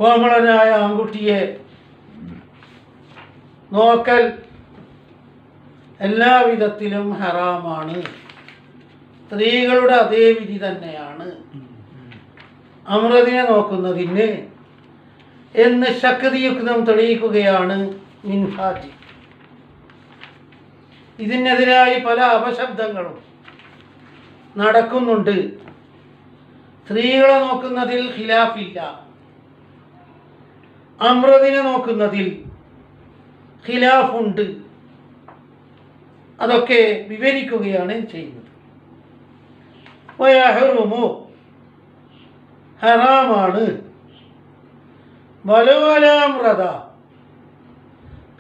കോമളനായ ആൺകുട്ടിയെ നോക്കൽ എല്ലാവിധത്തിലും ഹറാമാണ്. സ്ത്രീകളുടെ അതേ വിധി തന്നെയാണ് അമ്രതിനെ നോക്കുന്നതിന് എന്ന് ശക്തിയുക്തം തെളിയിക്കുകയാണ് മിൻഹാജ്. ഇതിനെതിരായി പല അപശബ്ദങ്ങളും നടക്കുന്നുണ്ട്. സ്ത്രീകളെ നോക്കുന്നതിൽ ഖിലാഫില്ല, അമ്രതിനെ നോക്കുന്നതിൽ ഖിലാഫുണ്ട്. അതൊക്കെ വിവരിക്കുകയാണ് ചെയ്യുന്നത്. വയഹ്റുമു ഹറാമാണ് വലവലാമ്രത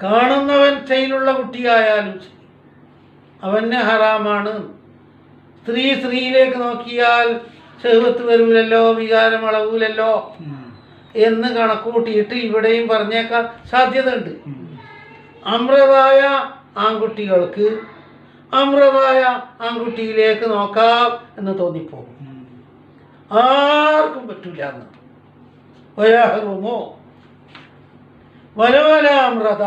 കാണുന്നവൻ ചെയ്യിലുള്ള കുട്ടിയായാലും അവന് ഹറാമാണ്. സ്ത്രീയിലേക്ക് നോക്കിയാൽ ശഹ്വത്ത് വരൂലല്ലോ, വികാരം അളവൂലല്ലോ എന്ന് കണക്കൂട്ടിയിട്ട് ഇവിടെയും പറഞ്ഞേക്കാൻ സാധ്യതയുണ്ട്. അമ്രതായ ആൺകുട്ടികൾക്ക് അമ്രതായ ആൺകുട്ടിയിലേക്ക് നോക്കാം എന്ന് തോന്നിപ്പോകും. ആർക്കും പറ്റില്ല എന്ന്. വയഹ്റുമു വലവലാമ്രത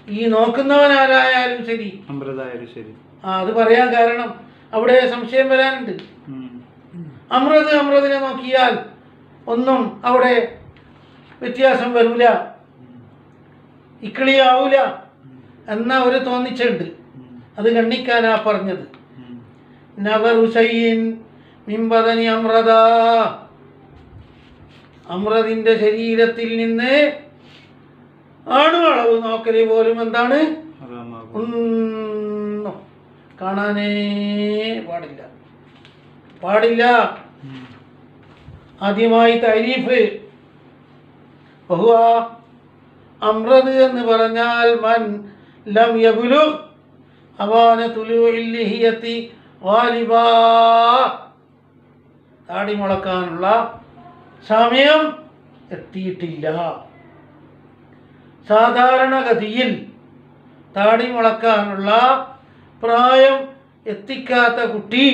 ഈ നോക്കുന്നവനാരായാലും ശരി അമ്രതായാലും ശരി. അത് പറയാൻ കാരണം അവിടെ സംശയം വരാനുണ്ട്. അമ്രതിനെ നോക്കിയാൽ ഒന്നും അവിടെ വ്യത്യാസം വരൂല, ഇക്കിളിയാവൂല എന്ന ഒരു തോന്നിച്ചുണ്ട്. അത് ഗണ്ണിക്കാനാ പറഞ്ഞത്. നവറുസൈൻ മിമ്പതനി അമ്രത അമ്രതിൻ്റെ ശരീരത്തിൽ നിന്ന് അളവ് നോക്കല് പോലും എന്താണ് ഒന്നും കാണാനേ പാടില്ല. ആദ്യമായി തരീഫ് ബഹുവ അമ്രത് എന്ന് പറഞ്ഞാൽ മൻ ലം യബ്ലുഗ് അവാന തുലൂഇൽ ലിഹിയത്തി ഗാലിബാ താടി മുളക്കാനുള്ള സമയം എത്തിയിട്ടില്ല. സാധാരണഗതിയിൽ താടി മുളക്കാനുള്ള പ്രായം എത്തിക്കാത്ത കുട്ടി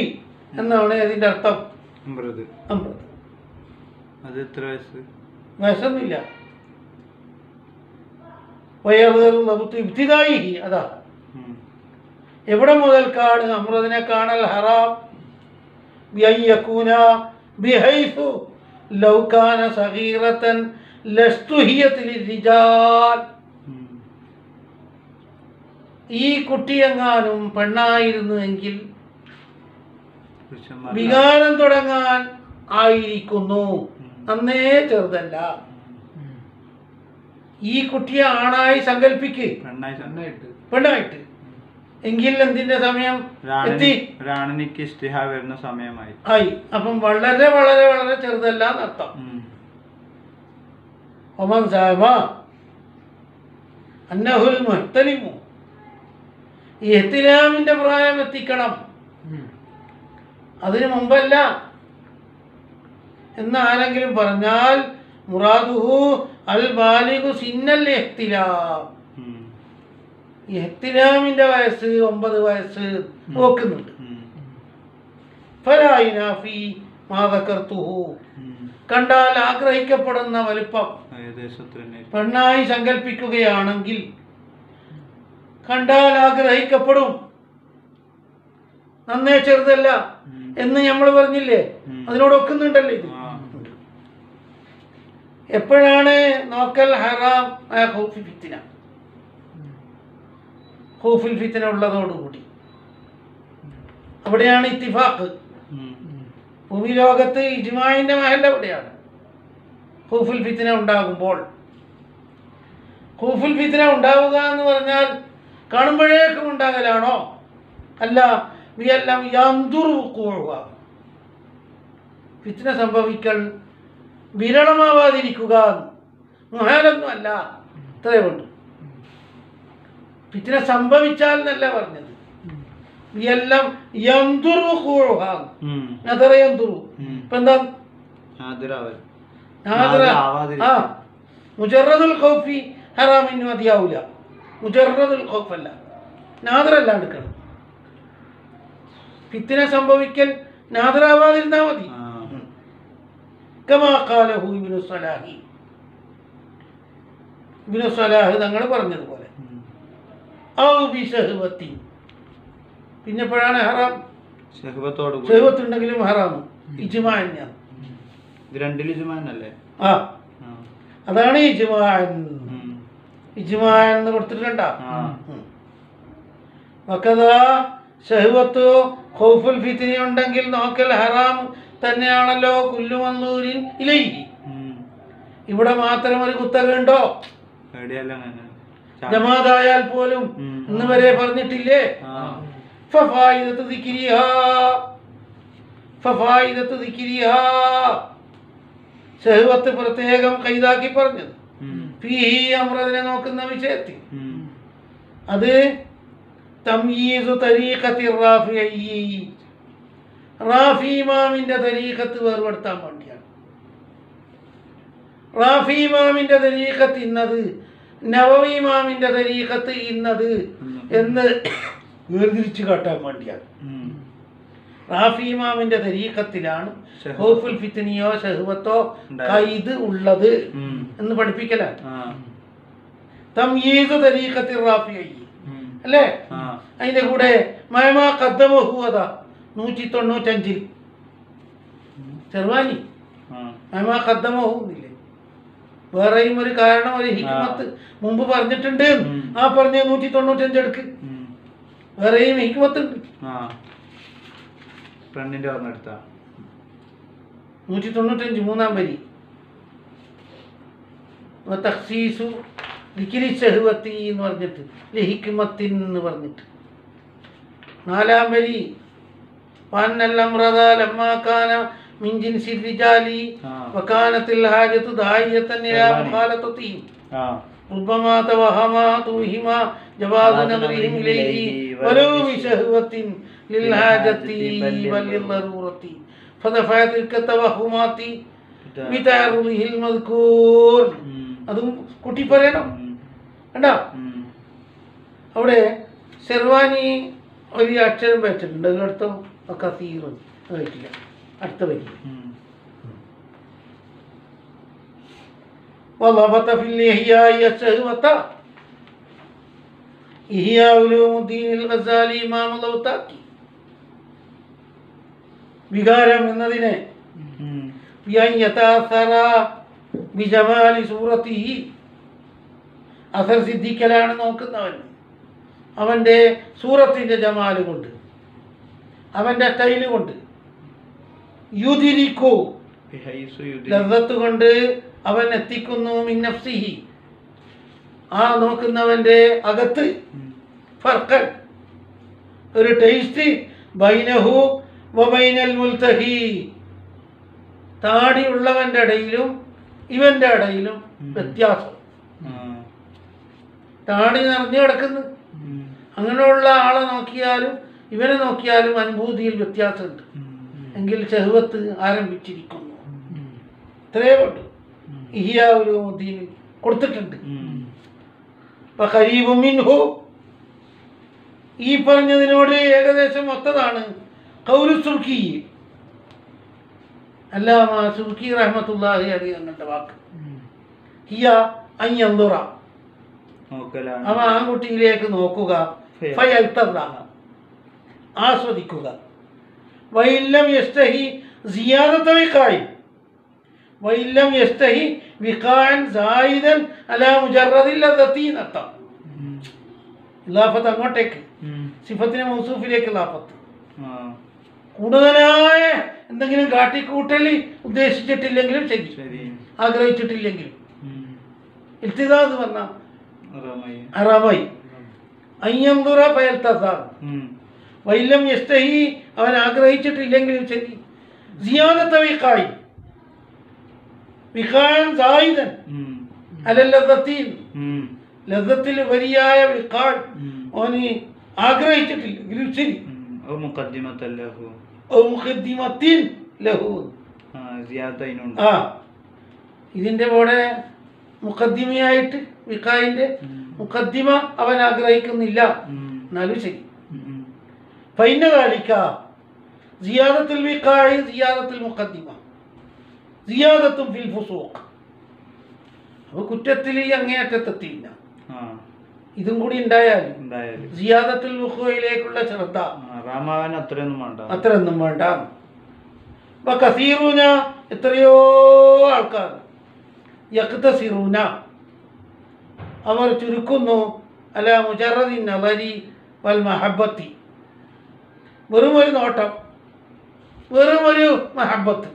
എന്നാണ് അതിൻ്റെ അർത്ഥം. അമ്രത് അത് എത്ര വയസ്സ്? വയസ്സൊന്നുമില്ല. വയറുന്നബുത്ത് ഇബ്തിദായി അതാ. എവിടെ മുതൽക്കാണ് അമ്രതിനെ കാണൽ ഹറാം? ബിഅയ്യകൂന ബിഹൈസു ലൗ കാന സഗീറതൻ ലസ്തുഹിയത് ലിർരിജാൽ. ഈ കുട്ടിയെങ്ങാനും പെണ്ണായിരുന്നു എങ്കിൽ വികാരം തുടങ്ങാൻ ആയിരിക്കുന്നു, അന്നേ ചെറുതല്ല. ഈ കുട്ടിയെ ആണായി സങ്കല്പിക്ക്, പെണ്ണായിട്ട് എങ്കിൽ എന്തിന്റെ സമയം എത്തി? വരുന്ന സമയമായി ആയി. അപ്പം വളരെ വളരെ വളരെ ചെറുതല്ല എന്നർത്ഥം. ഒമൻ സാമ അന്നഹുൽ മുഹ്തലിമു ഈ ഇഹ്തിലാമിന്റെ പ്രായം എത്തിക്കണം, അതിനു മുമ്പല്ല എന്ന് ആരെങ്കിലും പറഞ്ഞാൽ മുറാദുഹു അൽ ബാലിഗു സിന്നൽ ഇഹ്തിലാം. ഇഹ്തിലാമിന്റെ വയസ്സ് 9 വയസ്സ് നോക്കുന്നുണ്ട്. ഫലായിനാഫി മാദക്കർത്തുഹു കണ്ടാൽ ആഗ്രഹിക്കപ്പെടുന്ന വലുപ്പം പെണ്ണായി സങ്കല്പിക്കുകയാണെങ്കിൽ കണ്ടാൽ ആഗ്രഹിക്കപ്പെടും, നന്നേ ചെറുതല്ല എന്ന് നമ്മൾ പറഞ്ഞില്ലേ, അതിനോട് ഒക്കുന്നുണ്ടല്ലോ ഇത്. എപ്പോഴാണ് നോക്കൽ ഹറാം? ഖൗഫുൽ ഫിത്ന ഉള്ളതോടുകൂടി. അവിടെയാണ് ഇത്തിഫാഖ്. ഭൂമി ലോകത്ത് ഇജ്മാഇന്റെ മഹൽ എവിടെയാണ്? ഖൗഫുൽ ഫിത്ന ഉണ്ടാകുമ്പോൾ. ഖൗഫുൽ ഫിത്ന ഉണ്ടാവുക എന്ന് പറഞ്ഞാൽ കാണുമ്പോഴേക്കും ഉണ്ടാകലാണോ? അല്ല, വിയെല്ലാം യന്തുറുക്കുക, ഫിത്ന സംഭവിക്കൽ വിരളമാവാതിരിക്കുക, മുഹാലൊന്നും അല്ല. ഇത്രയേ ഉള്ളൂ. ഫിത്ന സംഭവിച്ചാൽ എന്നല്ല പറഞ്ഞത്, വിയെല്ലാം യന്തുറുക്കുക. അതറിയന്തുറു ഇപ്പൊ എന്താ? മുജറദുൽ ഖൗഫി ഹറാമിന് മതിയാവൂല. മുജറദുൽ ഖൗഫ് അല്ല, നാദറല്ല എടുക്കണം. ഫിത്ന സംഭവിക്കൽ നാദറാവാതിരുന്നാ മതി. കമാ ഖാലഹു ഇബ്നു സലാഹ് തങ്ങൾ പറഞ്ഞതുപോലെ. ഔ ബി ശഹ്വത്തി, പിന്നെ എപ്പോഴാണ് ഹറാം? ശഹ്വത്ത് ഉണ്ടെങ്കിലും ഹറാം. ഇജ്മാ തന്നെയാണ്. ഇത് രണ്ടിൽ ഇജ്മാനല്ലേ? ആ, അതാണ് ഇജ്മാൻ. ഇജ്മാൻ എന്ന് കൊടുത്തിട്ടുണ്ടോ? വകദാ ശഹ്വത്ത് ഖൗഫുൽ ഫിത്നി ഉണ്ടെങ്കിൽ നോക്കൽ ഹറാം തന്നെയാണല്ലോ. കുല്ലു മൻദൂരിൻ ഇലൈഹി, ഇവിടെ മാത്രം ഒരു കുത്തകയുണ്ടോ? ജമാഅത്തായാൽ പോലും ഇന്ന് വരെ പറഞ്ഞിട്ടില്ലേ? ഫഫായിദത്തു ദിക്രിഹാ, ശഹ്വത്ത് പ്രത്യേകം കൈതാക്കി പറഞ്ഞത്. ഫീഹി അംറദിനെ നോക്കുന്ന വിഷയത്തിൽ അത് തംയീസു തരീഖത്തി റാഫിഈ, റാഫി ഇമാമിന്റെ തരീഖത്ത് വേർപെടുത്താൻ വേണ്ടിയാണ്. റാഫി ഇമാമിന്റെ തരീഖത്ത് ഇന്നത്, നവവി ഇമാമിന്റെ തരീഖത്ത് ഇന്നത് എന്ന് വേർതിരിച്ചു കാട്ടാൻ വേണ്ടിയാണ്. റാഫി ഇമാമിന്റെ തരീഖത്തിലാണ് ഖൗഫുൽ ഫിത്നിയോ ശഹ്വത്തോ ഖൈദ് ഉള്ളത് എന്ന് പഠിപ്പിക്കലാണ്. തംയീസു തരീഖത്തി റാഫിഈ അല്ലേ? അതിന്റെ കൂടെ മയമാ ഖദ്ദമഹു അതാ 195 ചെറുവാനി മയമാ ഖദ്ദമഹു ഇല്ലേ? വേറെയും ഒരു കാരണം, ഒരു ഹിക്മത്ത് മുമ്പ് പറഞ്ഞിട്ടുണ്ട്. ആ പറഞ്ഞ 195 എടുക്ക്, വേറെയും ഹിക്മത്ത് ഉണ്ട്. 195 മൂന്നാം വരി തഖ്സീസു ദിക്രി ശഹ്വത്തി എന്ന് പറഞ്ഞിട്ട് ലിഹിക്മത്തിൻ എന്ന് പറഞ്ഞിട്ട്. നാലാം വരി വഅന്നൽ അംറദ ലമ്മാ കാന മിൻ ജിൻസി റിജാലി വകാനത്തിൽ ഹാജതു ദായിയതൻ ഇലാ മുഖാലതതി റബ്ബമാ തവഹമാ തുഹിമാ ജവാദു നദറിഹിം ഇലൈഹി വലൗ ബിശഹ്വത്തിൻ ലിൽ ഹാജതി വലിൽ ദറൂറതി ഫദഫഅത് കതവഹുമാതി ബിതഅറുഹിൽ മദ്കൂർ. അതും കുട്ടി പറയണം കണ്ടോ? അവിടെ ഷെർവാനി വലിയ അക്ഷരം വെച്ചിട്ടുണ്ട്. അതിനടുത്തോ കസീറും ആയിട്ടില്ല. അടുത്ത വരി വളബത ഫിൽ ഇഹ്യാഇ അശ്ശഹ്വത, ഇഹ്യാ ഉലൂമുദ്ദീൻ അൽ ഗസാലി ഇമാം ലൗതാക്കി. വികാരം എന്നതിനെ ബിജമാലി സൂറത്തിഹി, അസർ സിദ്ധിക്കലാണ് നോക്കുന്നവൻ. അവൻ്റെ സൂറത്തിൻ്റെ ജമാല് കൊണ്ട്, അവൻ്റെ സ്റ്റൈല് കൊണ്ട്, യുദിരിക്കു ലസ്സത്ത് കൊണ്ട് അവൻ എത്തിക്കുന്നു മിൻ നഫ്സിഹി, ആ നോക്കുന്നവൻ്റെ അകത്ത് ഫർഖൻ ഒരു ടേസ്റ്റ്, ബൈനഹു വബൈനൽ മുൽതഹി, താടിയുള്ളവൻ്റെ ഇടയിലും ഇവൻ്റെ ഇടയിലും വ്യത്യാസം. താടി നിറഞ്ഞു കിടക്കുന്നു, അങ്ങനെയുള്ള ആളെ നോക്കിയാലും ഇവനെ നോക്കിയാലും അനുഭൂതിയിൽ വ്യത്യാസമുണ്ട്. എങ്കിൽ ശഹ്വത്ത് ആരംഭിച്ചിരിക്കുന്നു. ഇത്രയേ ഉള്ളൂ. ഇഹ്യാ ഉലൂമുദ്ദീനിൽ കൊടുത്തിട്ടുണ്ട്. ഖരീബും മിൻഹു, ഈ പറഞ്ഞതിനോട് ഏകദേശം ഒത്തതാണ് ഖൗലു സുർക്കി, അല്ലാമ സുർക്കി റഹ്മത്തുള്ളാഹി അലൈഹി തങ്ങളുടെ വാക്ക്. ഹിയ അൻ യൻദുറ, അവ ആൺകുട്ടിയിലേക്ക് നോക്കുക, ഫയൽതദ, ആസ്വദിക്കുക, വഇല്ലം യസ്തഹി സിയാദത വിഖാഇ, വഇല്ലം യസ്തഹി വിഖാഅൻ സായിദൻ അലാ മുജറദിൽ ലദത്തി നത്ത. ഇലാഫത്ത് അങ്ങോട്ടേക്ക്, സിഫത്തിനെ മൗസൂഫിലേക്ക് ഇലാഫത്ത്. കൂടുതലായ എന്തെങ്കിലും കാട്ടിക്കൂട്ടൽ ഉദ്ദേശിച്ചിട്ടില്ലെങ്കിലും ശരി, ആഗ്രഹിച്ചിട്ടില്ലെങ്കിലും ഇൽത്തിദാദ് വന്ന ഹറാമായി. അയ്യന്തുറ ഫയൽതദ, വഇല്ലം യസ്തഹി, അവൻ ആഗ്രഹിച്ചിട്ടില്ലെങ്കിലും ശരി, സിയാദത വിഖാഇ, വിഖാഅൻ സായിദൻ അലൽ ലദത്തീൻ, ലദത്തിൽ വലിയായ വിഖാഅ് അവന് ആഗ്രഹിച്ചിട്ടില്ലെങ്കിലും ശരി, ഇതിന്റെ കൂടെ മുഖദ്ദിമയായിട്ട് വിഖായിന്റെ മുഖദ്ദിമ അവൻ ആഗ്രഹിക്കുന്നില്ല, എന്നാലും ശരി. ഫൈന ദാലിക സിയാദത്തുൽ വിഖാഇ സിയാദത്തുൽ മുഖദ്ദിമ, സിയാദത്തും ഫിൽ ഫുസൂഖ്. അപ്പോൾ കുറ്റത്തിൽ ഈ അങ്ങേയറ്റത്തെത്തിയില്ല. ഇതും കൂടി ഉണ്ടായാൽ സിയാദത്തുൽ വുഖൂഇലേക്കുള്ള ശ്രദ്ധ അത്രയൊന്നും വേണ്ട. കസീറൂന എത്രയോ ആൾക്കാർ യഖ്തസിറൂന അവർ ചുരുക്കുന്നു അലാ മുജറദി നളരി വൽ മഹബ്ബത്തി, വെറും ഒരു നോട്ടം, വെറും ഒരു മഹബ്ബത്ത്.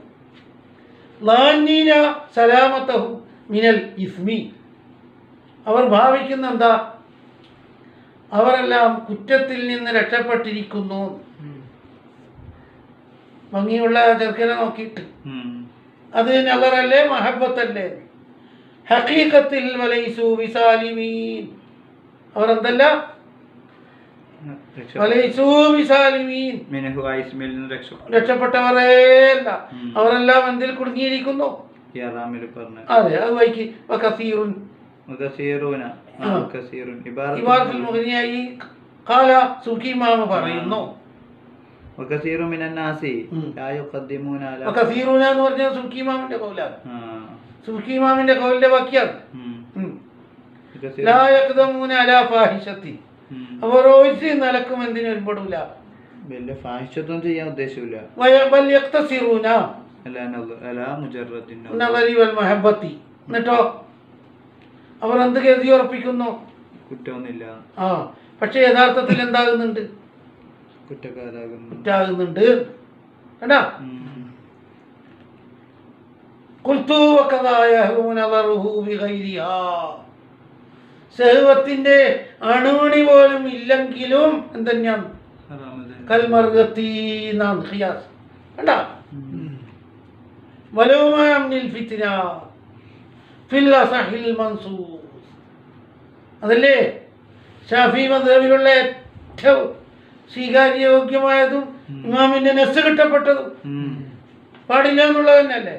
ലാന്നീന സലാമത്തഹു മിനൽ ഇസ്മി, അവർ ഭാവിക്കുന്ന എന്താ, അവരെല്ലാം കുറ്റത്തിൽ നിന്ന് രക്ഷപ്പെട്ടിരിക്കുന്നു. ഭംഗിയുള്ള ചെറുക്കനെ നോക്കിയിട്ട് അത് നളറല്ലേ മഹബ്ബത്തല്ലേ. ഹഖീഖത്തിൽ വലൈസു ബിസാലിമീൻ, അവരെന്തല്ല വലൈസു ബിസാലിമീൻ, രക്ഷപ്പെട്ടവരേ അല്ല, അവരെല്ലാം എന്തിൽ കുടുങ്ങിയിരിക്കുന്നു. അതെ, അത് വായിക്ക്. ഖാല സുഖിമാമ പറയുന്നു. കസീറൂന എന്ന് പറഞ്ഞാൽ സുഖിമാമിന്റെ കൗലാണ്. സുഖിമാമിന്റെ കൗലിന്റെ വാക്യാണ്. ലാ യഖ്ദമൂന അലാ ഫാഹിശത്തി, അവർ ഒരു നിലക്കും എന്തിനും ഏർപ്പെടില്ല, വലിയ ഫാഹിശത്വം ചെയ്യാൻ ഉദ്ദേശമില്ല. ബൽ യഖ്തസിറൂന നളരി വൽ മഹബ്ബത്തി, എന്നിട്ടോ അവർ എന്ത് കരുതി ഉറപ്പിക്കുന്നു, കുറ്റമൊന്നുമില്ല. പക്ഷെ യഥാർത്ഥത്തിൽ എന്താകുന്നുണ്ട്, കുറ്റാകുന്നുണ്ട്. കണ്ടാ ശഹവത്തിന്റെ അണുമണി പോലും ഇല്ലെങ്കിലും എന്തെന്നാണ് കൽമർഗത്തീന്നാണ് ഖിയാസ്. കണ്ടാ വലൗമാനിൽ ഫിത്ന ഫിൽ അസഹിൽ മൻസൂസ്, അതല്ലേ ഷാഫി മദ്ഹബിലുള്ള ഏറ്റവും സ്വീകാര്യോഗ്യമായതും ഇമാമിന്റെ നെസ് കിട്ടപ്പെട്ടതും പാടില്ല എന്നുള്ളത് തന്നെയല്ലേ.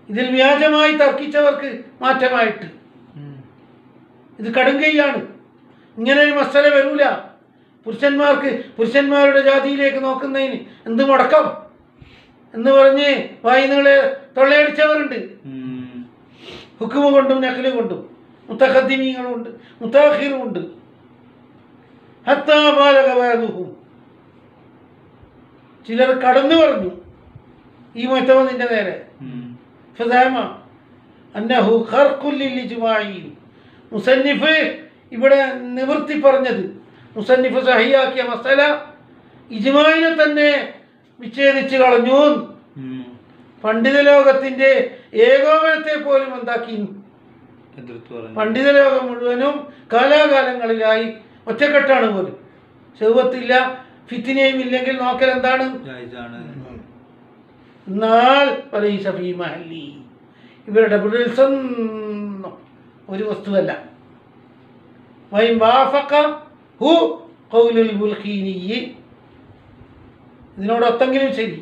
ഇതിൽ വ്യാജമായി തർക്കിച്ചവർക്ക് മാറ്റമായിട്ട് ഇത് കടുങ്കൈയാണ്. ഇങ്ങനെ ഒരു മസല വരൂല. പുരുഷന്മാർക്ക് പുരുഷന്മാരുടെ ജാതിയിലേക്ക് നോക്കുന്നതിന് എന്ത് മുടക്കം എന്ന് പറഞ്ഞ് വായിനുകളെ തൊള്ളയടിച്ചവരുണ്ട്. ഹുക്കുമ കൊണ്ടും നഖല് കൊണ്ടും മുത്തഖദ്ദിമീങ്ങളുണ്ട്, മുത്താഖിറുമുണ്ട്. ഹത്താ ബാലഗ ബഅദുഹും, ചിലർ കടന്നു പറഞ്ഞു ഈ മുഅ്തമദിന്റെ നേരെ. ഫസഅമ അന്നഹു ഖർഖുൽ ലിൽ ഇജ്മാഇ, മുസന്നിഫ് ഇവിടെ നിവൃത്തി പറഞ്ഞത്, മുസന്നിഫ് സഹിയാക്കിയ മസല ഇജ്മാഇനെ തന്നെ വിച്ഛേദിച്ച് കളഞ്ഞു. പണ്ഡിത ലോകത്തിന്റെ ഏകോപനത്തെ പോലും എന്താക്കി, പണ്ഡിത ലോകം മുഴുവനും കാലാകാലങ്ങളിലായി ഒറ്റക്കെട്ടാണ് പോലും. ശഹ്വത്തില്ല, ഫിത്നയും ഇല്ലെങ്കിൽ നോക്കൽ എന്താണ്. എന്നാൽ ഫലൈസ ഫീ മഹല്ലി, ഇവരുടെ ബിൽസൊന്നും ഒരു വസ്തുവല്ല. വൈൻ വാഫഖ ഹു ഖൗലുൽ ബുൽഖീനി, ഇതിനോടൊത്തെങ്കിലും ശരി.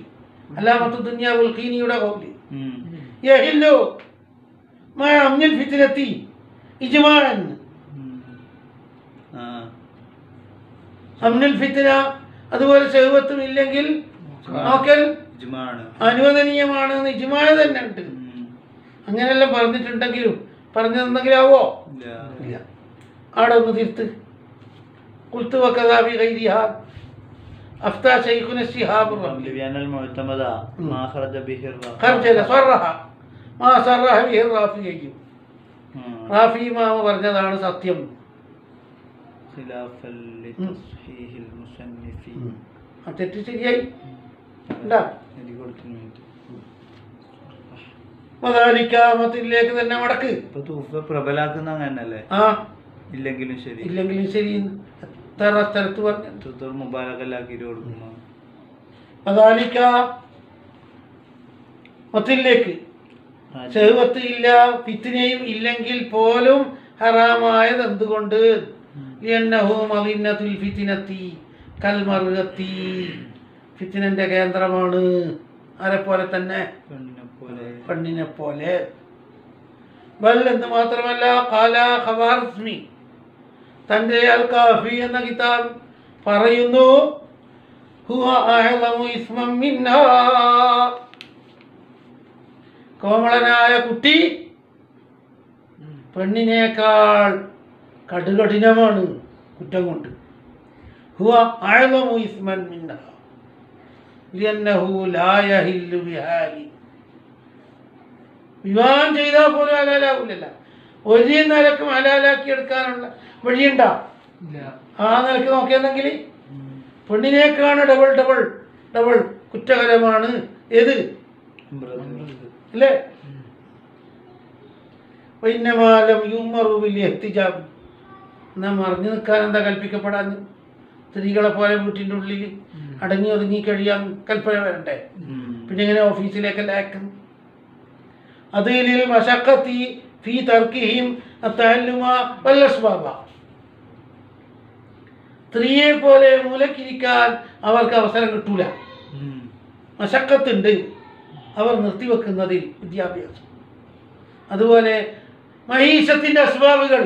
അല്ലാമത്തു ദുനിയ ബുൽഖീനിയുടെ ഖൗല് യഹില്ലു മാ അംനിൽ ഫിത്നത്തി ഇജ്മാഅൻ, അംനുൽ ഫിത്ന അതുപോലെ ശഹ്വത്തും ഇല്ലെങ്കിൽ നോക്കൽ അനുവദനീയമാണ് എന്ന് ഇജ്മാഅ തന്നെ ഉണ്ട്. അങ്ങനെയെല്ലാം പറഞ്ഞിട്ടുണ്ടെങ്കിലും പറഞ്ഞതെന്തെങ്കിലും ആവോ ഇല്ല. ആടെ ഒന്ന് തിരുത്ത്. ഖുൽതു വകദാ ബി ഗൈരിഹാ അഫ്താ ശൈഖുന ശിഹാബ് ലിബിയാനൽ മുഅ്തമദ മാ ഖറജ ബിഹി ഖർജല സറഹ മാ സറഹ ബിഹി റാഫിയു, റാഫി മാമ പറഞ്ഞതാണ് സത്യം. ഖിലാഫൽ ലിതസ്ഹീഹിൽ മുസന്നിഫി, ആ തെറ്റ് ശരിയായി ഉണ്ടാ. മദാലിക്കാമത്തിലേക്ക് തന്നെ മടക്ക്. പ്രബലാക്കുന്ന അങ്ങനല്ലേ, ഇല്ലെങ്കിലും ശരി, ഇല്ലെങ്കിലും ശരി. എത്ര സ്ഥലത്ത് പറഞ്ഞു മുബാലകലാക്കിട്ട് കൊടുക്കുന്നു. മത്തിലേക്ക് ശഹ്വത്ത് ഇല്ല, ഫിത്നയും ഇല്ലെങ്കിൽ പോലും ഹറാമായത് എന്തുകൊണ്ട്? ലിഅന്നഹു മദിന്നത്തുൽ ഫിത്നത്തി കൽമർഗത്തി, ഫിത്നന്റെ കേന്ദ്രമാണ്. ആരെപ്പോലെ തന്നെ, പെണ്ണിനെ പോലെ. ബൽ എന്ന് മാത്രമല്ല ഖാല ഖവാറിസ്മി, തൻ്റെ അൽ കാഫി എന്ന കിതാബ് പറയുന്നു, ഹുവ അഅ്ളമു ഇസ്മൻ മിൻഹാ, കോമളനായ കുട്ടി പെണ്ണിനേക്കാൾ കടുകഠിനമാണ് കുറ്റം കൊണ്ട്. ഹുവ അഅ്ളമു ഇസ്മൻ മിൻഹാ ലിഅന്നഹു ലാ യഹില്ലു ബിഹാലി, വിവാഹം ചെയ്താൽ പോലും ഹലാലാവില്ലല്ല. ഒരു നിലക്കും ഹലാലാക്കി എടുക്കാനുള്ള വഴിയുണ്ടാ? ആ നിലക്ക് നോക്കിയെന്നെങ്കിൽ പെണ്ണിനേക്കാണ് ഡബിൾ ഡബിൾ ഡബിൾ കുറ്റകരമാണ് ഏത് അല്ലേ? വൈന്നമാലം യുമറുബിൽ എഹ്തിജാബ്, എന്നാൽ മറിഞ്ഞു നിൽക്കാൻ എന്താ കൽപ്പിക്കപ്പെടാൻ? സ്ത്രീകളെ പോലെ വീട്ടിൻ്റെ ഉള്ളിൽ അടങ്ങി ഒതുങ്ങി കഴിയാൻ കൽപ്പന വരണ്ടേ? പിന്നെ ഇങ്ങനെ ഓഫീസിലേക്കല്ല അയക്കും? അതിൽ മശഖത്തി ഫീ തർക്കിഹിം അത്തഅല്ലുമ വല്ലസ്ബാബ, സ്ത്രീയെ പോലെ മൂലക്കിരിക്കാൻ അവർക്ക് അവസരം കിട്ടൂല. മശക്കത്തുണ്ട് അവർ നിർത്തിവെക്കുന്നതിൽ വിദ്യാഭ്യാസം. അതുപോലെ മഹീഷത്തിൻ്റെ അസ്ബാബുകൾ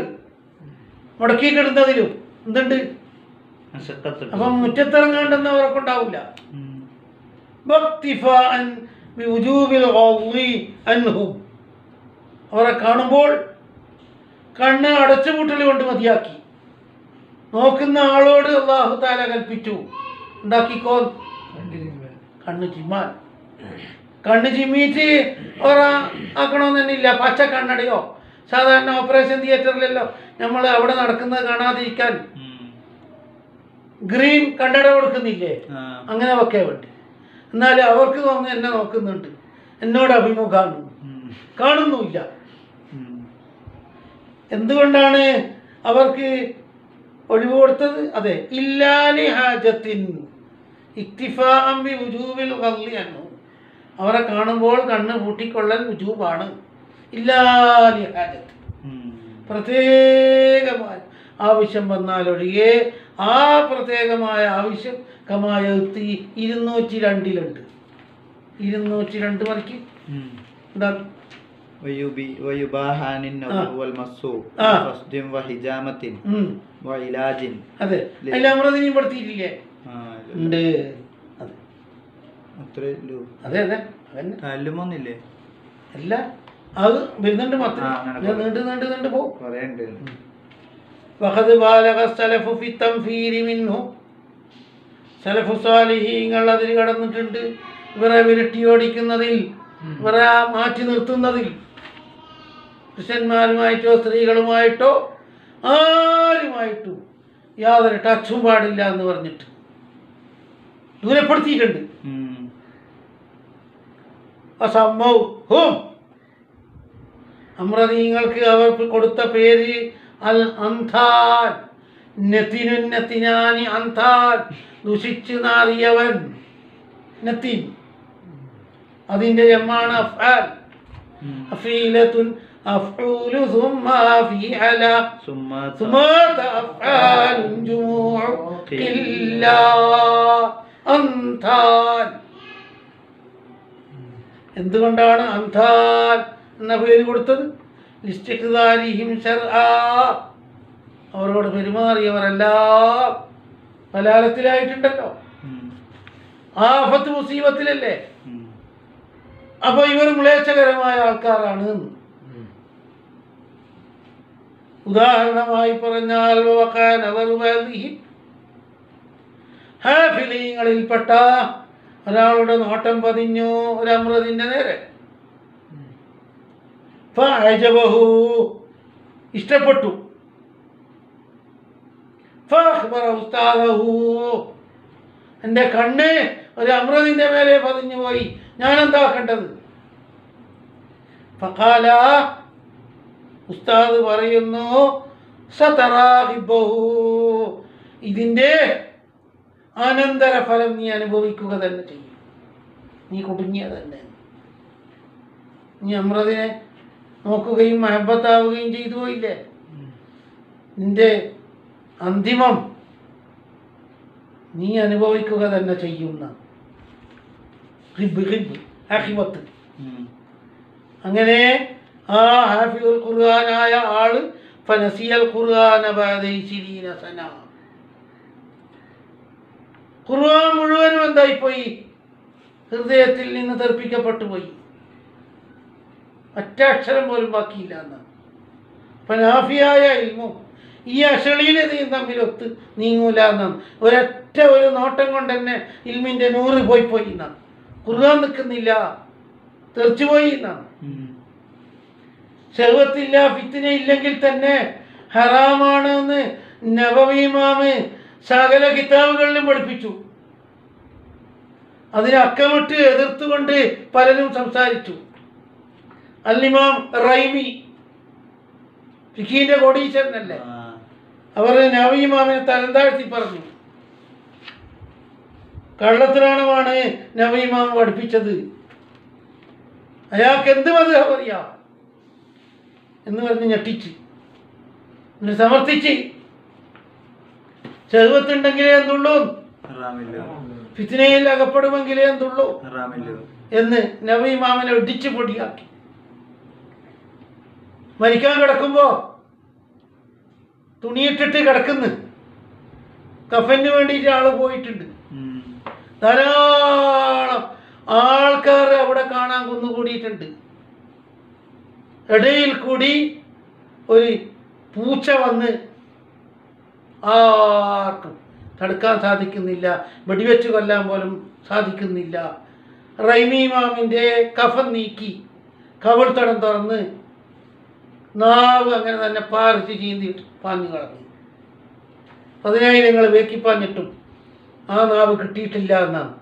മുടക്കിക്കിടുന്നതിലും എന്തുണ്ട്? അപ്പം മുറ്റത്തിറങ്ങേണ്ടെന്ന് അവർക്കുണ്ടാവില്ല. അവരെ കാണുമ്പോൾ കണ്ണ് അടച്ചുപൂട്ടൽ കൊണ്ട് മതിയാക്കി. നോക്കുന്ന ആളോട് അല്ലാഹു തആല കൽപ്പിച്ചു, ഉണ്ടാക്കിക്കോ കണ്ണ് ചിമ്മാൻ. കണ്ണ് ചിമ്മിയിട്ട് ആക്കണമെന്ന് തന്നെ ഇല്ല. പച്ച കണ്ണടയോ സാധാരണ ഓപ്പറേഷൻ തിയേറ്ററിലല്ലോ നമ്മൾ അവിടെ നടക്കുന്നത് കാണാതിരിക്കാൻ ഗ്രീൻ കണ്ണട കൊടുക്കുന്നില്ലേ? അങ്ങനെ ഒക്കെ വേണ്ടി. എന്നാൽ അവർക്ക് തോന്നുന്നു എന്നെ നോക്കുന്നുണ്ട്, എന്നോട് അഭിമുഖമാണ്, കാണുന്നുമില്ല. എന്തുകൊണ്ടാണ് അവർക്ക് ഒഴിവ് കൊടുത്തത്? അതെ, ഇല്ലാലി ഹാജത്തിൻ ഇക്തിഫാഅൻ ബി വുജൂബിൽ ഖദ്ലി അൻഹു, അവരെ കാണുമ്പോൾ കണ്ണ് പൂട്ടിക്കൊള്ളൽ വുജൂബാണ്. ഇല്ലാലി ഹാജത്ത്, പ്രത്യേകമായ ആവശ്യം വന്നാലൊഴികെ. ആ പ്രത്യേകമായ ആവശ്യം കമായത്തി 202 202 മറിക്ക് എന്താ? അതെ, അതിൽ അമൃതിനെയും പെടുത്തിയിട്ടില്ലേ? ഉണ്ട്. അതെ അതെ അതെ, അതന്നെ അല്ല, അത് വരുന്നുണ്ട് മാത്രം, നീണ്ട് നീണ്ട് നീണ്ട് പോകും. വഖദ് ബാലഗ സലഫു ഫി തൻഫീരി മിൻഹു, സലഫു സാലിഹീങ്ങൾ അതിൽ കടന്നിട്ടുണ്ട് ഇവരെ വിരട്ടി ഓടിക്കുന്നതിൽ, ഇവരെ മാറ്റി നിർത്തുന്നതിൽ. പുരുഷന്മാരുമായിട്ടോ സ്ത്രീകളുമായിട്ടോ ആരുമായിട്ടും യാതൊരു ടച്ചും പാടില്ല എന്ന് പറഞ്ഞിട്ട് ദൂരപ്പെടുത്തിയിട്ടുണ്ട്. അമ്രദീങ്ങൾക്ക് അവർക്ക് കൊടുത്ത പേര് അൽ അന്താൻ, നെത്തിനുന്നത്തിനാനി അന്താൻ, ദുഷിച്ചു നാറിയവൻ. നെത്തിൻ അതിൻ്റെ ജമ്മാണ് അഫ്ആൽ. അഫീലത്തുൻ അഫ്ഊലു സുമ്മ ഫിഅല സുമ്മ അഫ്ആലുൻ ജുമൂഉ ഇല്ലാ അന്താൻ. എന്തുകൊണ്ടാണ് അന്താൻ എന്ന പേര് കൊടുത്തത്? ലിസ്തിഖ്ദാരിഹിം ശർആ, അവരോട് പെരുമാറിയവരെല്ലാം ഹലാലത്തിലായിട്ടുണ്ടല്ലോ, ആഫത്ത് മുസീബത്തിലല്ലേ. അപ്പൊ ഇവർ മ്ലേച്ഛകരമായ ആൾക്കാരാണ്. ഉദാഹരണമായി പറഞ്ഞാൽ ഹാഫിലീങ്ങളിൽപ്പെട്ട ഒരാളുടെ നോട്ടം പതിഞ്ഞു ഒരു അമ്രതിൻ്റെ നേരെ. ഫഅജബഹു, ഇഷ്ടപ്പെട്ടു. ഫഅഖ്ബറ ഉസ്താദഹു, എൻ്റെ കണ്ണ് ഒരു അമ്രതിൻ്റെ മേലെ പതിഞ്ഞു പോയി, ഞാൻ എന്താക്കേണ്ടത്? ഫഖാല, ഉസ്താദ് പറയുന്നു, സതറാഹിബഹു, ഇതിൻ്റെ അനന്തരഫലം നീ അനുഭവിക്കുക തന്നെ ചെയ്യും. നീ കുടുങ്ങിയത് തന്നെ. നീ അമ്രതിനെ നോക്കുകയും മഹബത്താവുകയും ചെയ്തു പോയില്ലേ? നിന്റെ അന്തിമം നീ അനുഭവിക്കുക തന്നെ ചെയ്യുന്ന അങ്ങനെ ആ ഹാഫിദുൽ ഖുർആനായ ആള് ഫനസിയൽ ഖുർആന ബഅദ 20 സന. ഖുർആൻ മുഴുവനും എന്തായിപ്പോയി? ഹൃദയത്തിൽ നിന്ന് തെറിപ്പിക്കപ്പെട്ടു പോയി. ഒറ്റ അക്ഷരം പോലും ബാക്കിയില്ല എന്നാണ്. അപ്പം നാഫിയായ ഇൽമും ഈ അശ്ലീലതയും തമ്മിൽ ഒത്ത് നീങ്ങൂല എന്നാണ്. ഒരു നോട്ടം കൊണ്ട് തന്നെ ഇൽമിൻ്റെ 100 പോയി എന്നാണ്. ഖുർആൻ നിൽക്കുന്നില്ല, തെറിച്ചുപോയി എന്നാണ്. ശഹ്വത്തില്ല, ഫിത്ന ഇല്ലെങ്കിൽ തന്നെ ഹറാമാണ് എന്ന് നബവി ഇമാമ് സകല കിതാബുകളിലും പഠിപ്പിച്ചു. അതിനെ അക്കമിട്ട് എതിർത്തുകൊണ്ട് പലരും സംസാരിച്ചു. അൽ-ഇമാം റൈമി ഫിഖീന്റെ കോടീശ്വരനല്ലേ, അവർ നബവി ഇമാമിനെ തരം താഴ്ത്തി പറഞ്ഞു. കള്ളത്തിനാണമാണ് നബവി ഇമാം പഠിപ്പിച്ചത്, അയാൾക്ക് എന്ത് മദ്ഹബ് അറിയാം എന്ന് പറഞ്ഞ് ഞെട്ടിച്ച് എന്നിട്ട് സമർത്ഥിച്ച് ശഹ്വത്തുണ്ടെങ്കിലേ എന്തുള്ളൂ, ഫിത്നയിൽ അകപ്പെടുമെങ്കിലേ എന്തുള്ളൂ എന്ന് നബവി ഇമാമിനെ ഒടിച്ച് പൊടിയാക്കി. മരിക്കാൻ കിടക്കുമ്പോ തുണിയിട്ടിട്ട് കിടക്കുന്നു. കഫന് വേണ്ടിയിട്ട് ആള് പോയിട്ടുണ്ട്. ധാരാളം ആൾക്കാർ അവിടെ കാണാൻ കുന്നുകൂടിയിട്ടുണ്ട്. ഇടയിൽ കൂടി ഒരു പൂച്ച വന്ന് ആർക്കും തടുക്കാൻ സാധിക്കുന്നില്ല, വെടിവെച്ച് കൊല്ലാൻ പോലും സാധിക്കുന്നില്ല. റൈമി ഇമാമിൻ്റെ കഫൻ നീക്കി കവിൾ തടം തുറന്ന് നാവ് അങ്ങനെ തന്നെ പാറിച്ച് ചീന്തിയിട്ട് പാഞ്ഞു കളഞ്ഞു. 10,000 വേക്കിപ്പാഞ്ഞിട്ടും ആ നാവ് കിട്ടിയിട്ടില്ല എന്നാണ്.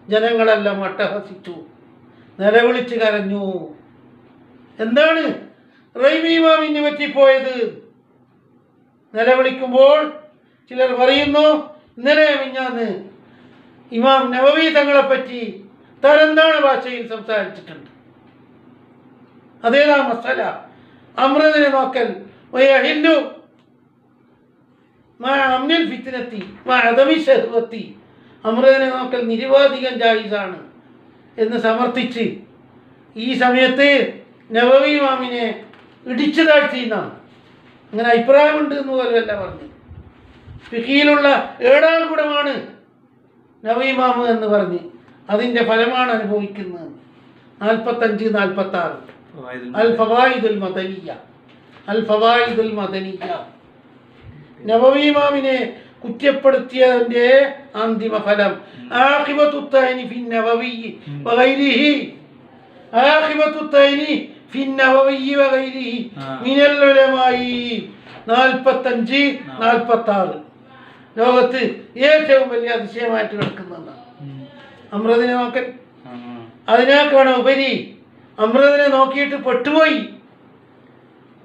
ജനങ്ങളെല്ലാം അട്ടഹസിച്ചു, നിലവിളിച്ച് കരഞ്ഞു. എന്താണ് റൈമി ഇമാമിന് പറ്റിപ്പോയത്? നിലവിളിക്കുമ്പോൾ ചിലർ പറയുന്നു, ഇന്നലെ മിഞ്ഞാന്ന് ഇമാം നവവി തങ്ങളെപ്പറ്റി തരംതാണ ഭാഷയിൽ സംസാരിച്ചിട്ടുണ്ട്. അതേതാ മസല? അമ്രതിനെ നോക്കൽ വയഹില്ലു അമ്നിൽ ഫിത്നത്തി അദമി ശഹ്വത്തി. അമ്രതിനെ നോക്കൽ നിരുപാധികം ജായിസാണ് എന്ന് സമർത്ഥിച്ച് ഈ സമയത്ത് നവവി ഇമാമിനെ ഇടിച്ചു താഴ്ത്തിയെന്നാണ്. അങ്ങനെ അഭിപ്രായമുണ്ട് എന്ന് പോലുമല്ല പറഞ്ഞു. ഫിഖിയിലുള്ള 7ാം കൂടമാണ് നവവി ഇമാമ് എന്ന് പറഞ്ഞ് അതിൻ്റെ ഫലമാണ് അനുഭവിക്കുന്നത്. 45-46 അൽ ഫവായിദുൽ മദനിയ. അൽ ഫവായിദുൽ മദനിയ നവവി ഇമാമിനെ കുറ്റപ്പെടുത്തിയതിൻ്റെ അന്തിമ ഫലം ആഖിബത്തു തഅനി ഫി നവവി വഗൈരിഹി. ആഖിബത്തു തഅനി ഫി നവവി വഗൈരിഹി മിനൽ ഉലമായി. 45-46 ലോകത്ത് ഏറ്റവും വലിയ അതിശയമായിട്ട് കിടക്കുന്നതാണ് അമ്രതിനെ നോക്കൽ. അതിനേക്കാണ് ഉപരി അമ്രതിനെ നോക്കിയിട്ട് പെട്ടുപോയി.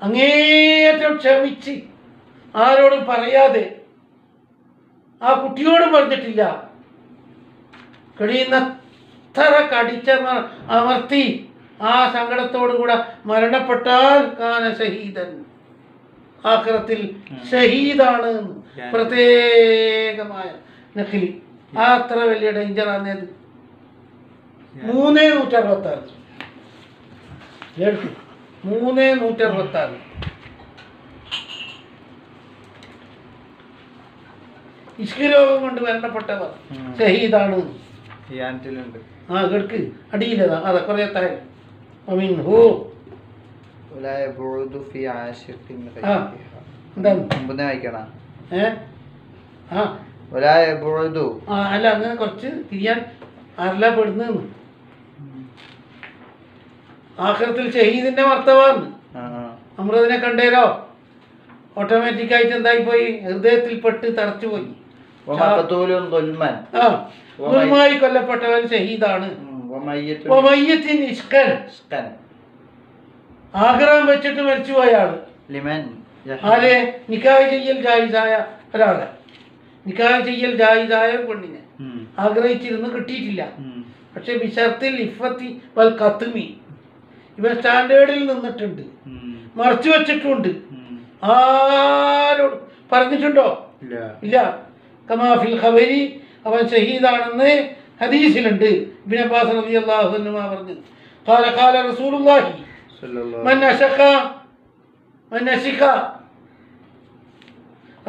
അങ്ങേയറ്റം ക്ഷമിച്ച് ആരോടും പറയാതെ, ആ കുട്ടിയോടും പറഞ്ഞിട്ടില്ല, കഴിയുന്നത്ര അമർത്തി ആ സങ്കടത്തോടുകൂടെ മരണപ്പെട്ടാൽ കാന ഷഹീദൻ, ആഖിറത്തിൽ ഷഹീദാണ്. പ്രത്യേകമായ നഖിലി അത്ര വലിയ ഡേഞ്ചറാണ് അത്. 366 366 ഇഷ്ക് രോഗം കൊണ്ട് മരണപ്പെട്ടവർ ഷഹീദാണ്. ആ കേൾക്ക് അടിയിലതാ, അതെ കുറേ താഴെ. അല്ല അങ്ങനെ കുറച്ച് തിരിയാൻ ആരല്ല പെടുന്നു. ആഖിറത്തിൽ ഷഹീദിന്റെ മർത്തവാണ്. അമ്രതിനെ കണ്ടേരോ ഓട്ടോമാറ്റിക്കായിട്ട് എന്തായി പോയി, ഹൃദയത്തിൽ പെട്ട് തറച്ചുപോയി. ദുൽമായി കൊല്ലപ്പെട്ടവൻ ഷഹീദാണ്. ആഗ്രഹം വെച്ചിട്ട് മരിച്ചുപോയാണ്. ആരെ നിക്കാഹ് ചെയ്യൽ ജായിസായ ഒരാളെ, നിക്കാഹ് ചെയ്യൽ ജായിസായ പെണ്ണിനെ ആഗ്രഹിച്ചിരുന്നു, കിട്ടിയിട്ടില്ല. പക്ഷെ ബിശർത്തിൽ ഇഫത്തി വൽ ഖത്മി, ഇവൻ സ്റ്റാൻഡേർഡിൽ നിന്നിട്ടുണ്ട്, മറച്ചു വെച്ചിട്ടുണ്ട്. ആരോട് പറഞ്ഞിട്ടുണ്ടോ? ഇല്ല. കമാഫിൽ ഖബരി, അവൻ ഷഹീദാണെന്ന് ഹദീസിലുണ്ട്. ഇബ്നു അബ്ബാസ് റളിയല്ലാഹു അൻഹു പറഞ്ഞു, ഖാല റസൂലുള്ളാഹി മൻ അശഖ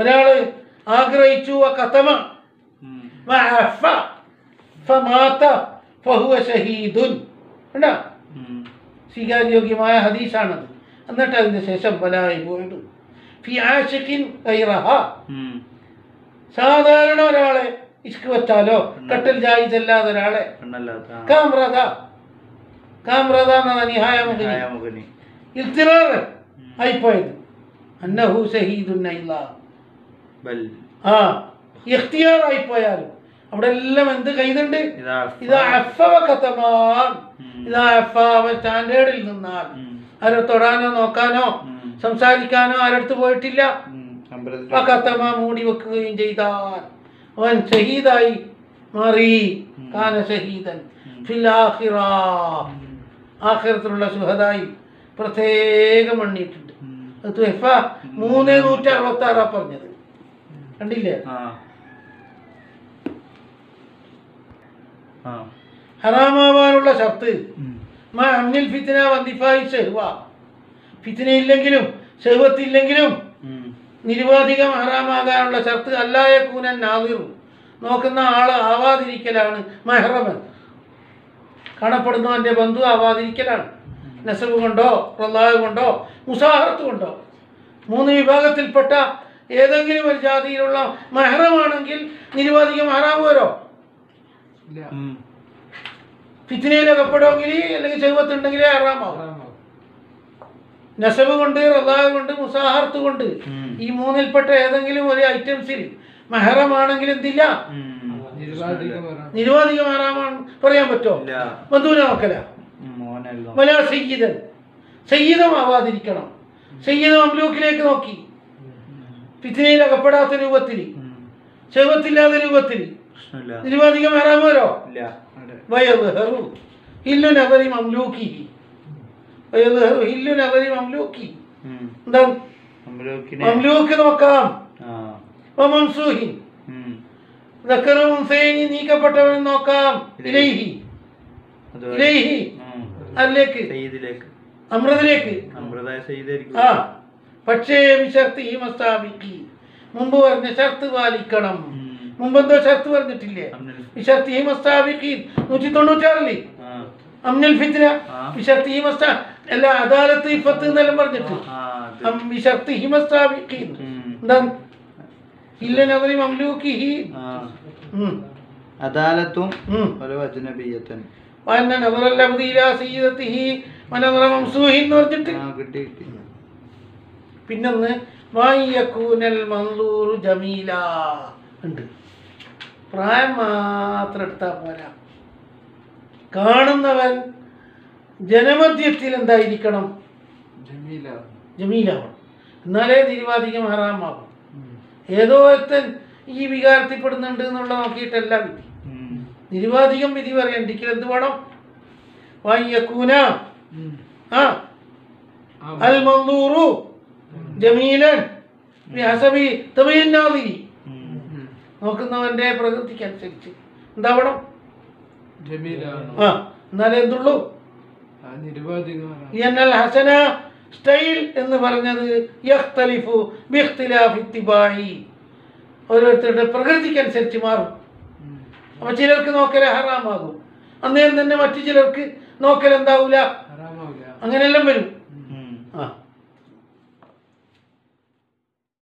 ഒരാള് ആഗ്രഹിച്ചു കതമ വഅഫ ഫമാത ഫഹുവ ഷഹീദുൻ. കണ്ടോ, സ്വീകാര്യോഗ്യമായ ഹദീസാണത്. എന്നിട്ട് അതിന് ശേഷം വലായി പോയിടും ഫി ആശിഖിൻ ഗൈറഹ. സാധാരണ ഒരാളെ ഇഷ്ക് വെച്ചാലോ കട്ടൽ ജായിസല്ലാതെ ഒരാളെ കാമ്രത എന്നതാണ് നിഹായ മുഗ്നി ഇൽത്തിറാർ ആയിപ്പോയത്. അന്നഹു ഷഹീദുൻ ഇല്ലാ ഇഖ്തിയാർ ആയിപ്പോയാലും അവിടെ എല്ലാം എന്ത് കൈതുണ്ട്? ഇതാ അഫവ കതമാൻ, ഇതാ അഫവ സ്റ്റാൻഡേർഡിൽ നിന്നാൽ ആരോ തൊടാനോ നോക്കാനോ സംസാരിക്കാനോ ആരടുത്ത് പോയിട്ടില്ല. കതമ മൂടി വെക്കുകയും ചെയ്താൽ അവൻ ഷഹീദായി മാറി. കാന ഷഹീദൻ ഫിൽ ആഖിറ, ആഖിറത്തിലുള്ള ശുഹദായി പ്രത്യേകം എണ്ണിയിട്ടുണ്ട്. 366 പറഞ്ഞത് കണ്ടില്ലേ? ഹറാമാവാനുള്ള ഷർത്ത് അമ്നിൽ ഫിത്ന വന്ദിഫായി ഷഹ്വ, ഫിത്ന ഇല്ലെങ്കിലും ഷഹ്വത്തില്ലെങ്കിലും നിരുപാധികം ഹറാമാകാനുള്ള ഷർത്ത് അല്ലായ കൂനൻ നാദിറു, നോക്കുന്ന ആള് ആവാതിരിക്കലാണ്. മെഹ്റമൻ കാണപ്പെടുന്നവൻ്റെ ബന്ധു ആവാതിരിക്കലാണ്. നസബ് കൊണ്ടോ റല്ലാഹ് കൊണ്ടോ മുസാഹറത്ത് കൊണ്ടോ. 3 വിഭാഗത്തിൽപ്പെട്ട ഏതെങ്കിലും ഒരു ജാതിയിലുള്ള മെഹ്റമാണെങ്കിൽ നിരുപാധികം ഹറാം വരോ? ഫിത്നയിൽ അകപ്പെടുമെങ്കിൽ അല്ലെങ്കിൽ ഷഹ്വത്തുണ്ടെങ്കിലേ ഹറാമാവും. നസബ് കൊണ്ട് റല്ലാഹ് കൊണ്ട് മുസാഹറത്ത് കൊണ്ട് ഈ 3ൽപ്പെട്ട ഏതെങ്കിലും ഒരു ഐറ്റംസിൽ മെഹ്റമാണെങ്കിൽ എന്തില്ല? നിരുപാധികം ഹറാമാണ് പറയാൻ പറ്റുമോ? ബന്ധുവിനെ നോക്കല. വലാ സയ്യിദൻ, സയ്യിദും ആവാതിരിക്കണം. സയ്യിദ് മംലൂക്കിലേക്ക് നോക്കി ഫിത്നയിൽ അകപ്പെടാത്ത രൂപത്തിൽ ഷഹ്വത്തില്ലാത്ത രൂപത്തിൽ നിരുപാധികം ഹറാം വരോ? വയദ്ഹറു ഹില്ലു നദരി മംലൂക്കിഹി, വയദ്ഹറു ഹില്ലു നദരി മംലൂക്കി. എന്താണ് മംലൂക്ക് നോക്കാം. വമംസൂഹിൻ ദക്കറും ഉൻസയനി നീക്കപ്പെട്ടവൻ നോക്കാം. ഇലൈഹി ഇലൈഹി അതിലേക്ക് അമൃതിലേക്ക്. പക്ഷേ വിശർത്ത് ഈ മസ്താബിക്ക് മുമ്പ് പറഞ്ഞ ഷർത്ത് പാലിക്കണം. മുമ്പെന്തോ ഷർത്ത് പറഞ്ഞിട്ടില്ലേ? വിശർത്ത് ഈ മസ്താബിക്ക് 196 അമ്നിൽ ഫിത്ന വിശർത്ത് ഈ മസ്താ അല്ല അദാലത്ത് ഇഫത്ത് എന്നെല്ലാം പറഞ്ഞിട്ട് വിശർത്ത് ഈ മസ്താബിക്ക് എന്താണ്? ഇല്ല നദരി മംലൂക്കിഹി അദാലത്തും അജ്നബിയ്യത്തും വഅന്ന നദറൽ അബ്ദി ഇലാ സയ്യിദതിഹി വനദറ മംസൂഹിൻ എന്ന് പറഞ്ഞിട്ട് പിന്നൊന്ന് വയകൂനൽ മൻദൂറു ജമീല ഉണ്ട്. പ്രായം മാത്രം എടുത്താൽ പോരാ, കാണുന്നവൻ ജനമധ്യത്തിൽ എന്തായിരിക്കണം? ജമീലാവണം. എന്നാലേ നിരുപാധികം ഹറാമാകും. ഏതോ ഒരുത്തൻ ഈ വികാരത്തിൽപ്പെടുന്നുണ്ട് എന്നുള്ള നോക്കിയിട്ടല്ല വിധി. നിരുപാധികം വിധി പറയാൻ ഒരിക്കലും എന്ത് വേണം? വയകൂന അൽ മൻദൂറു ജമീലൻ ബിഹസബി തബീൻ നാദിരി, നോക്കുന്നവന്റെ പ്രകൃതിക്ക് അനുസരിച്ച് എന്താവണം? എന്നാലേ എന്തുള്ളൂ? ഹസന സ്റ്റൈൽ എന്ന് പറഞ്ഞത് യഖ്തലിഫു ബിഖ്തിലാഫി ഇത്തിബാഇ, ഓരോരുത്തരുടെ പ്രകൃതിക്കനുസരിച്ച് മാറും. അപ്പൊ ചിലർക്ക് നോക്കൽ ഹറാമാകും, അന്നേരം തന്നെ മറ്റു ചിലർക്ക് നോക്കൽ എന്താവൂല, അങ്ങനെയെല്ലാം വരും.